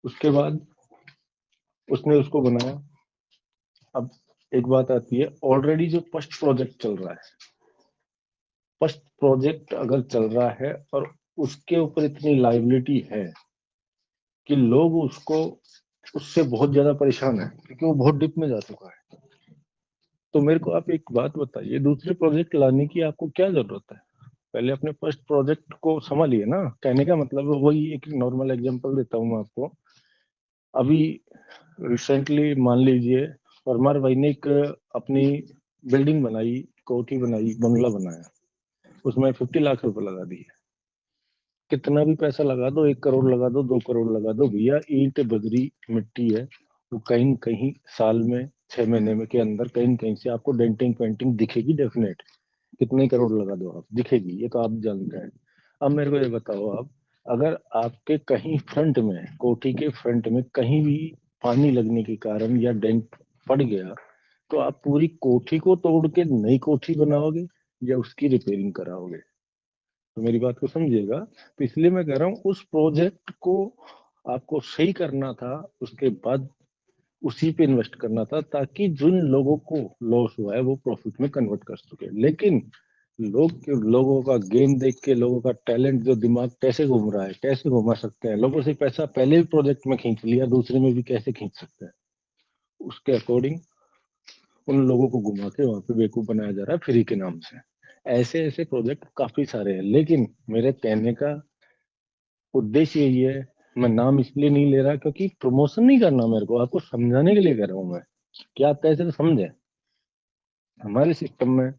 उसके बाद उसने उसको बनाया। अब एक बात आती है, ऑलरेडी जो फर्स्ट प्रोजेक्ट चल रहा है, फर्स्ट प्रोजेक्ट अगर चल रहा है और उसके ऊपर इतनी लाइबिलिटी है कि लोग उसको, उससे बहुत ज्यादा परेशान है, क्योंकि वो बहुत डिप में जा चुका है। तो मेरे को आप एक बात बताइए, दूसरे प्रोजेक्ट लाने की आपको क्या जरूरत है? पहले अपने फर्स्ट प्रोजेक्ट को संभालिए ना। कहने का मतलब वही, एक नॉर्मल एग्जांपल देता हूँ मैं आपको। अभी रिसेंटली मान लीजिए परमार भाई ने एक अपनी बिल्डिंग बनाई, कोठी बनाई, बंगला बनाया, उसमें 50 लाख रुपए लगा दिए। कितना भी पैसा लगा दो, 1 करोड़ लगा दो, 2 करोड़ लगा दो, भैया ईंट बजरी मिट्टी है, वो कहीं न कहीं साल में 6 महीने में के अंदर कहीं न कहीं से आपको डेंटिंग पेंटिंग दिखेगी डेफिनेट। कितने करोड़ लगा दो आप, दिखेगी, ये तो आप जानते हैं। अब मेरे को ये बताओ आप, अगर आपके कहीं फ्रंट में, कोठी के फ्रंट में कहीं भी पानी लगने के कारण या डेंट पड़ गया, तो आप पूरी कोठी को तोड़ के नई कोठी बनाओगे या उसकी रिपेयरिंग कराओगे? तो मेरी बात को समझिएगा। तो इसलिए मैं कह रहा हूँ उस प्रोजेक्ट को आपको सही करना था, उसके बाद उसी पे इन्वेस्ट करना था, ताकि जिन लोगों को लॉस हुआ है वो प्रॉफिट में कन्वर्ट कर सके। लेकिन लोगों का गेम देख के, लोगों का टैलेंट, जो दिमाग कैसे घूम रहा है, कैसे घुमा सकते हैं, लोगों से पैसा पहले भी प्रोजेक्ट में खींच लिया, दूसरे में भी कैसे खींच सकते हैं, उसके अकॉर्डिंग उन लोगों को घुमा के वहां पे बेवकूफ बनाया जा रहा है फ्री के नाम से। ऐसे ऐसे प्रोजेक्ट काफी सारे हैं, लेकिन मेरे कहने का उद्देश्य यही है, मैं नाम इसलिए नहीं ले रहा क्योंकि प्रमोशन नहीं करना, मेरे को आपको समझाने के लिए कर रहा हूँ मैं, कि आप कैसे तो समझे। हमारे सिस्टम में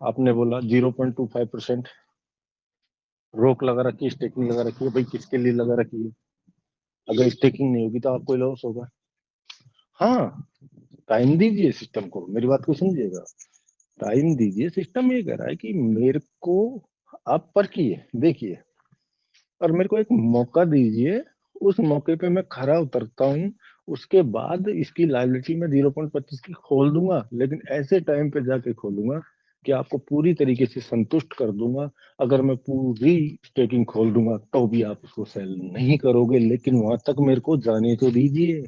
आपने बोला 0.25% रोक लगा रखी है, स्टेकिंग लगा रखी है, भाई किसके लिए लगा रखी है? अगर स्टेकिंग नहीं होगी तो आपको लॉस होगा। हाँ, टाइम दीजिए सिस्टम को, मेरी बात को समझिएगा, टाइम दीजिए। सिस्टम ये कह रहा है कि मेरे को आप परखिए, देखिए, और मेरे को एक मौका दीजिए, उस मौके पे मैं खरा उतरता हूँ, उसके बाद इसकी लाइबिलिटी में 0.25 की खोल दूंगा, लेकिन ऐसे टाइम पे जाके खोलूंगा कि आपको पूरी तरीके से संतुष्ट कर दूंगा। अगर मैं पूरी स्टेकिंग खोल दूंगा तो भी आप उसको सेल नहीं करोगे, लेकिन वहां तक मेरे को जाने तो दीजिए।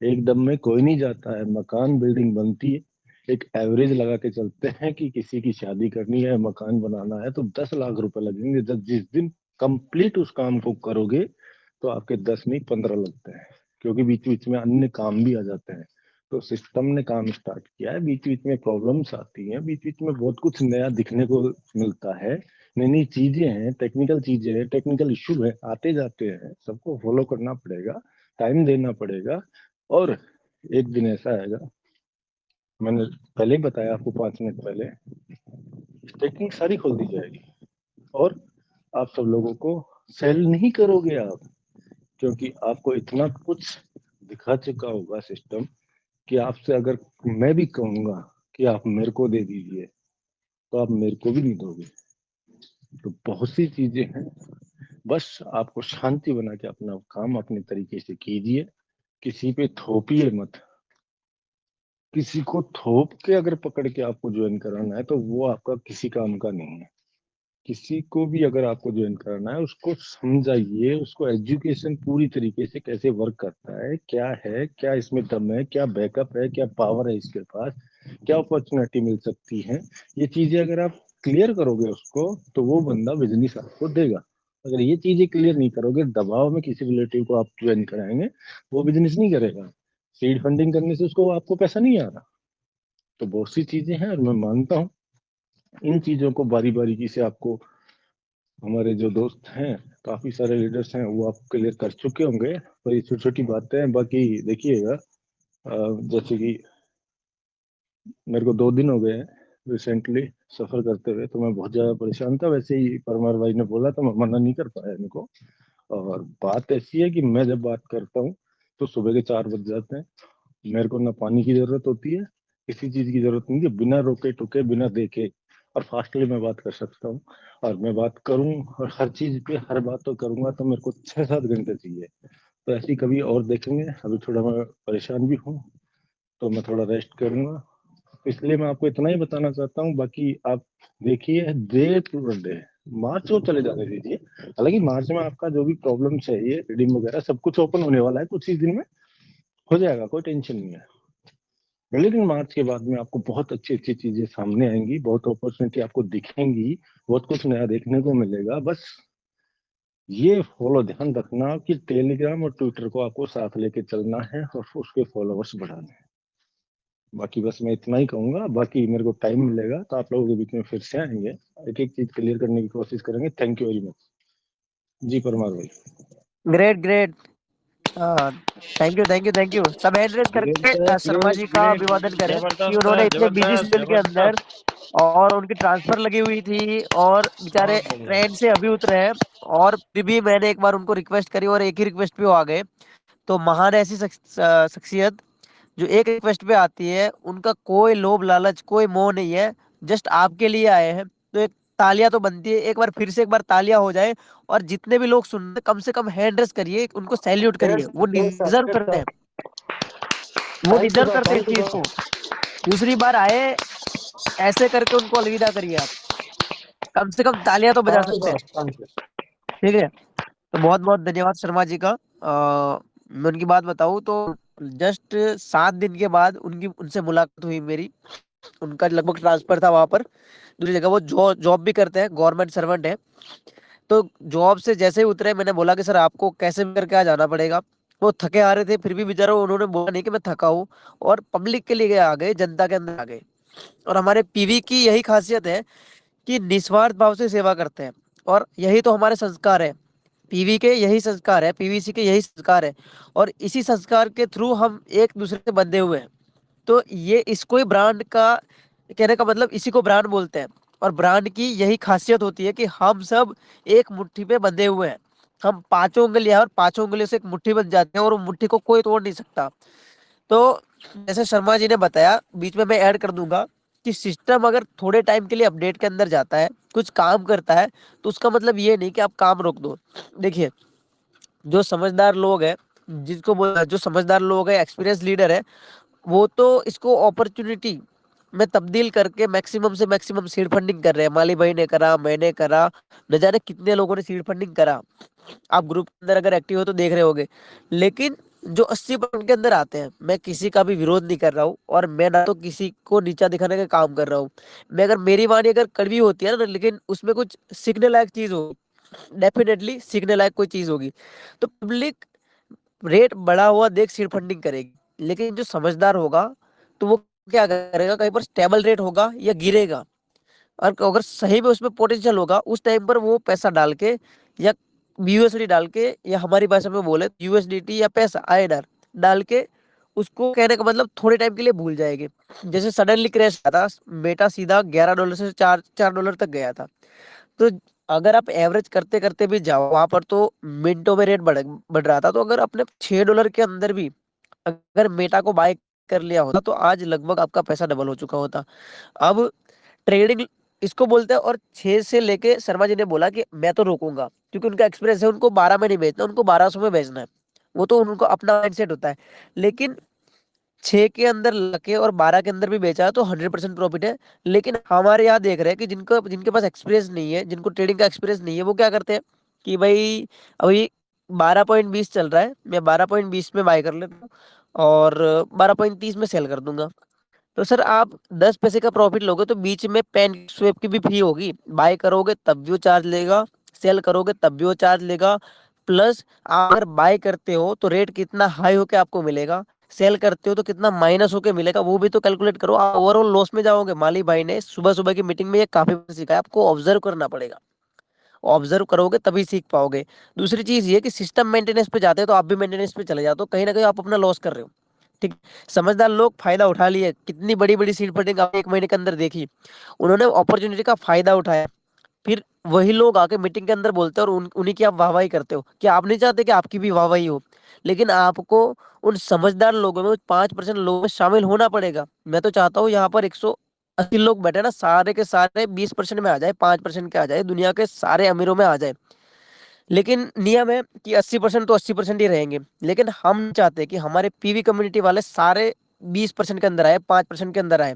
एकदम में कोई नहीं जाता है, मकान बिल्डिंग बनती है, एक एवरेज लगा के चलते हैं कि किसी की शादी करनी है, मकान बनाना है, तो 10 लाख रुपए लगेंगे। जब जिस दिन कंप्लीट उस काम को करोगे तो आपके 10 नहीं 15 लगते हैं, क्योंकि बीच बीच में अन्य काम भी आ जाते हैं। तो सिस्टम ने काम स्टार्ट किया है, बीच बीच में प्रॉब्लम्स आती हैं, बीच बीच में बहुत कुछ नया दिखने को मिलता है, नई नई चीजें हैं, टेक्निकल चीजें हैं, टेक्निकल इश्यू है, आते जाते हैं, सबको फॉलो करना पड़ेगा, टाइम देना पड़ेगा। और एक दिन ऐसा आएगा, मैंने पहले ही बताया आपको 5 मिनट पहले, टेक्निक सारी खोल दी जाएगी और आप सब लोगों को सेल नहीं करोगे आप, क्योंकि आपको इतना कुछ दिखा चुका होगा सिस्टम कि आपसे अगर मैं भी कहूंगा कि आप मेरे को दे दीजिए तो आप मेरे को भी नहीं दोगे। तो बहुत सी चीजें हैं, बस आपको शांति बना के अपना काम अपने तरीके से कीजिए, किसी पे थोपिए मत। किसी को थोप के अगर पकड़ के आपको ज्वाइन कराना है तो वो आपका किसी काम का नहीं है। किसी को भी अगर आपको ज्वाइन कराना है उसको समझाइए, उसको एजुकेशन पूरी तरीके से कैसे वर्क करता है, क्या इसमें दम है, क्या बैकअप है, क्या पावर है इसके पास, क्या अपॉर्चुनिटी मिल सकती है। ये चीजें अगर आप क्लियर करोगे उसको तो वो बंदा बिजनेस आपको देगा। अगर ये चीजें क्लियर नहीं करोगे, दबाव में किसी रिलेटिव को आप ज्वाइन कराएंगे, वो बिजनेस नहीं करेगा। सीड फंडिंग करने से उसको आपको पैसा नहीं आ रहा। तो बहुत सी चीजें हैं और मैं मानता हूँ इन चीजों को बारी बारीकी से आपको, हमारे जो दोस्त हैं, काफी सारे लीडर्स हैं, वो आप क्लियर कर चुके होंगे। पर ये छोटी छोटी बातें हैं। बाकी देखिएगा, जैसे कि मेरे को 2 दिन हो गए हैं रिसेंटली सफर करते हुए, तो मैं बहुत ज्यादा परेशान था। वैसे ही परमार भाई ने बोला तो मैं मना नहीं कर पाया इनको। और बात ऐसी है कि मैं जब बात करता हूँ तो सुबह के 4 बज जाते हैं। मेरे को ना पानी की जरूरत होती है, किसी चीज की जरूरत नहीं है, बिना रोके टोके बिना देखे और फास्टली मैं बात कर सकता हूँ। और मैं बात करूँ और हर चीज पे हर बात तो करूंगा तो मेरे को 6-7 घंटे चाहिए। तो ऐसी कभी और देखेंगे। अभी थोड़ा मैं परेशान भी हूँ तो मैं थोड़ा रेस्ट करूंगा। इसलिए मैं आपको इतना ही बताना चाहता हूँ। बाकी आप देखिए, डे टू डे मार्च को चले जाने दीजिए। हालांकि मार्च में आपका जो भी प्रॉब्लम्स है, ये रीडिंग वगैरह सब कुछ ओपन होने वाला है, कुछ ही दिन में हो जाएगा, कोई टेंशन नहीं है। लेकिन मार्च के बाद में आपको बहुत अच्छी अच्छी चीजें सामने आएंगी, बहुत अपॉर्चुनिटी आपको दिखेंगी, बहुत कुछ नया देखने को मिलेगा। बस ये फॉलो ध्यान रखना कि टेलीग्राम और ट्विटर को आपको साथ लेके चलना है और उसके फॉलोअर्स बढ़ाने हैं। बाकी बस मैं इतना ही कहूंगा। बाकी मेरे को टाइम मिलेगा तो आप लोगों के बीच में फिर से आएंगे, एक एक चीज क्लियर करने की कोशिश करेंगे। Thank you very much. जी परमार भाई। Great great. Thank you. सब एड्रेस करके शर्मा जी का अभिवादन करें कि उन्होंने इतने बिजी शेड्यूल के अंदर, और उनकी ट्रांसफर लगी हुई थी और बेचारे ट्रेन से अभी उतरे हैं, और फिर भी मैंने एक बार उनको रिक्वेस्ट करी और एक ही रिक्वेस्ट पे वो आ गए। तो महान ऐसी शख्सियत जो एक रिक्वेस्ट पे आती है, उनका कोई लोभ लालच कोई मोह नहीं है, जस्ट आपके लिए आए हैं। तो एक तालियां तो बनती है, एक बार फिर से एक बार तालियां हो जाए। और जितने भी लोग सुन रहे हैं, कम से कम हैंड रेस करिए, उनको सैल्यूट करिए, वो डिजर्व करते हैं, वो डिजर्व करते हैं इस चीज को। दूसरी बार आए ऐसे करके उनको अलविदा करिए आप, कम से कम तालियां तो बजा सकते हैं। ठीक है, तो बहुत बहुत धन्यवाद शर्मा जी का। मैं उनकी बात बताऊं तो जस्ट 7 दिन के बाद उनकी उनसे मुलाकात हुई मेरी। उनका लगभग ट्रांसफर था वहां पर दूसरी जगह, वो जॉब भी करते हैं, गवर्नमेंट सर्वेंट है। तो जॉब से जैसे ही उतरे, मैंने बोला कि सर आपको कैसे भी करके आ जाना पड़ेगा। वो थके आ रहे थे, फिर भी बेचारा उन्होंने बोला नहीं कि मैं थका हूँ, और पब्लिक के लिए आ गए, जनता के अंदर आ गए। और हमारे पीवी की यही खासियत है कि निस्वार्थ भाव से सेवा करते हैं, और यही तो हमारे संस्कार है। पीवी के यही संस्कार है, पीवीसी के यही संस्कार है, और इसी संस्कार के थ्रू हम एक दूसरे से बंधे हुए हैं। तो ये इसको ही ब्रांड का कहने का मतलब, इसी को ब्रांड बोलते हैं। और ब्रांड की यही खासियत होती है कि हम सब एक मुट्ठी पे बंधे हुए हैं। हम पांचों उंगलियां हैं और पांचों उंगलियों से एक मुट्ठी बन जाते हैं, और वो मुट्ठी को कोई तोड़ नहीं सकता। तो जैसे शर्मा जी ने बताया, बीच में मैं ऐड कर दूंगा कि सिस्टम अगर थोड़े टाइम के लिए अपडेट के अंदर जाता है, कुछ काम करता है, तो उसका मतलब ये नहीं कि आप काम रोक दो। देखिए, जो समझदार लोग हैं, जो समझदार लोग हैं, एक्सपीरियंस लीडर है, वो तो इसको अपॉर्चुनिटी में तब्दील करके मैक्सिमम से मैक्सिमम सीड फंडिंग कर रहे हैं। माली भाई ने करा, मैंने करा, न जाने कितने लोगों ने सीड फंडिंग करा। आप ग्रुप के अंदर अगर एक्टिव हो तो देख रहे होगे। लेकिन जो 80% के अंदर आते हैं, मैं किसी का भी विरोध नहीं कर रहा हूँ, और मैं ना तो किसी को नीचा दिखाने का काम कर रहा हूँ। मैं अगर मेरी वाणी अगर कड़वी होती है ना, लेकिन उसमें कुछ सीखने लायक चीज होगी, डेफिनेटली सीखने लायक कोई चीज होगी, तो पब्लिक रेट बढ़ा हुआ देख सीड फंडिंग करेगी। लेकिन जो समझदार होगा तो वो क्या करेगा, कहीं पर स्टेबल रेट होगा या गिरेगा, और अगर सही में उसमें पोटेंशियल होगा उस टाइम पर वो पैसा डाल के या यूएसडी डाल के या हमारी भाषा में बोले यूएसडीटी या पैसा आईएनआर डाल के उसको कहने का मतलब थोड़े टाइम के लिए भूल जाएंगे। जैसे सडनली क्रैश आया था, बेटा सीधा $11 से $4 तक गया था। तो अगर आप एवरेज करते करते भी जाओ वहां पर तो मिनटों में रेट बढ़ रहा था। तो अगर अपने $6 के अंदर भी अगर मेटा को बाय कर लिया होता तो आज लगभग आपका पैसा डबल हो चुका होता। अब ट्रेडिंग इसको बोलते हैं। और 6 से लेके शर्मा जी ने बोला कि मैं तो रोकूंगा क्योंकि उनका एक्सपीरियंस है, उनको 12 में नहीं बेचना, उनको 1200 में बेचना है। वो तो उनको अपना माइंडसेट होता है। लेकिन 6 के अंदर लगे और 12 के अंदर भी बेचा है तो 100% प्रॉफिट है। लेकिन हमारे यहाँ देख रहे हैं कि जिनके पास एक्सपीरियंस नहीं है, जिनको ट्रेडिंग का एक्सपीरियंस नहीं है, वो क्या करते हैं कि भाई अभी 12.20 चल रहा है, मैं 12.20 में बाय कर लेता हूँ और 12.30 में सेल कर दूंगा। तो सर आप 10 पैसे का प्रॉफिट लोगे तो बीच में पेन स्वेप की भी फी होगी। बाय करोगे तब भी वो चार्ज लेगा, सेल करोगे तब भी वो चार्ज लेगा। प्लस आप अगर बाय करते हो तो रेट कितना हाई होके आपको मिलेगा, सेल करते हो तो कितना माइनस होके मिलेगा, वो भी तो कैलकुलेट करो। आप ओवरऑल लॉस में जाओगे। माली भाई ने सुबह सुबह की मीटिंग में ये काफी सिखाया, आपको ऑब्जर्व करना पड़ेगा। ऑब्जर्व करोगे तभी सीख पाओगे। दूसरी चीज ये कि सिस्टम मेंटेनेंस पे जाते हो तो आप भी मेंटेनेंस पे चले जाते हो, कहीं ना कहीं आप अपना लॉस कर रहे हो। ठीक। समझदार लोग फायदा उठा लिए, कितनी बड़ी बड़ी सीट फंडिंग आपने 1 महीने के अंदर देखी। उन्होंने अपॉर्चुनिटी का फायदा उठाया। फिर वही लोग आके मीटिंग के अंदर बोलते हैं और उन्हीं की आप वाहवाही करते हो कि आप नहीं चाहते कि आपकी भी वाहवाही हो। लेकिन आपको उन समझदार लोगों में 5% लोगों में शामिल होना पड़ेगा। मैं तो चाहता हूँ यहाँ पर 180 लोग बैठे ना, सारे के सारे 20% में आ जाए, 5% के आ जाए, दुनिया के सारे अमीरों में आ जाए। लेकिन नियम है कि 80% तो 80% ही रहेंगे। लेकिन हम चाहते हैं कि हमारे पीवी कम्युनिटी वाले सारे 20% के अंदर आए, 5% के अंदर आए।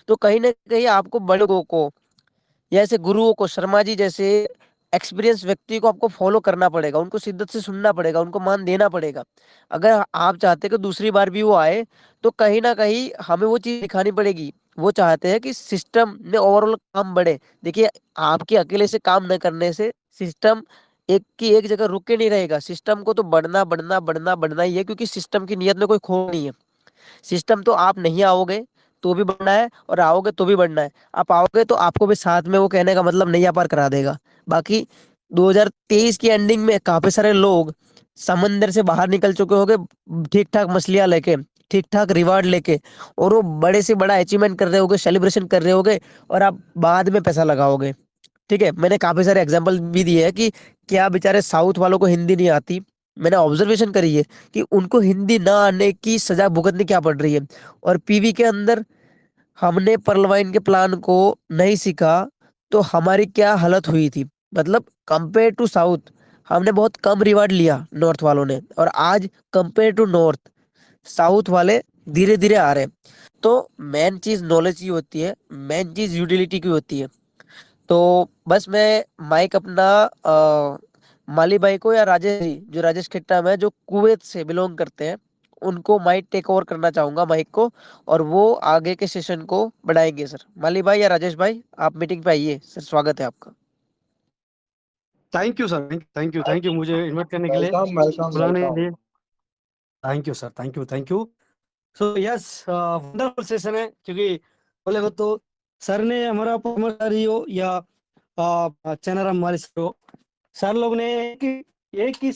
तो कहीं ना कहीं आपको बड़े लोगों को या ऐसे गुरुओं को, शर्मा जी जैसे एक्सपीरियंस व्यक्ति को आपको फॉलो करना पड़ेगा, उनको शिद्दत से सुनना पड़ेगा, उनको मान देना पड़ेगा। अगर आप चाहते हैं कि दूसरी बार भी वो आए तो कहीं ना कहीं हमें वो चीज दिखानी पड़ेगी। वो चाहते हैं कि सिस्टम में ओवरऑल काम बढ़े। देखिए, आपके अकेले से काम न करने से सिस्टम एक की एक जगह रुक के नहीं रहेगा। सिस्टम को तो बढ़ना बढ़ना बढ़ना बढ़ना ही है, क्योंकि सिस्टम की नीयत में कोई खो नहीं है। सिस्टम तो आप नहीं आओगे तो भी बढ़ना है और आओगे तो भी बढ़ना है। आप आओगे तो आपको भी साथ में, वो कहने का मतलब नैया पार करा देगा। बाकी 2023 की एंडिंग में काफी सारे लोग समंदर से बाहर निकल चुके होंगे, ठीक ठाक मछलियां लेके, ठीक ठाक रिवार्ड लेके, और वो बड़े से बड़ा अचीवमेंट कर रहे होगे, सेलिब्रेशन कर रहे होगे, और आप बाद में पैसा लगाओगे। ठीक है, मैंने काफी सारे एग्जांपल भी दिए हैं कि क्या बेचारे साउथ वालों को हिंदी नहीं आती। मैंने ऑब्जर्वेशन करी है कि उनको हिंदी ना आने की सजा भुगतनी क्या पड़ रही है। और पीवी के अंदर हमने पर्लवाइन के प्लान को नहीं सीखा तो हमारी क्या हालत हुई थी। मतलब कंपेयर टू साउथ हमने बहुत कम रिवार्ड लिया नॉर्थ वालों ने, और आज कंपेयर टू नॉर्थ साउथ वाले धीरे धीरे आ रहे हैं। तो मेन चीज नॉलेज की होती है, मेन चीज यूटिलिटी की होती है। तो बस मैं माइक अपना माली भाई को या राजेश जी, जो राजेश खट्टा में जो कुवैत से बिलोंग करते हैं, उनको माइक टेक ओवर करना चाहूंगा माइक को, और वो आगे के सेशन को बढ़ाएंगे। सर माली भाई या राजेश भाई, आप मीटिंग पे आइए। सर स्वागत है आपका। Thank you sir, thank you मुझे इन्वाइट करने के लिए, वेलकम वेलकम बुलाने के वेलकम। लिए। Thank you sir, thank you. So yes, wonderful session है, क्योंकि बोले तो सर ने हमारा परमचारी हो या चैनल हमारे सर हो, सर लोग ने एक ही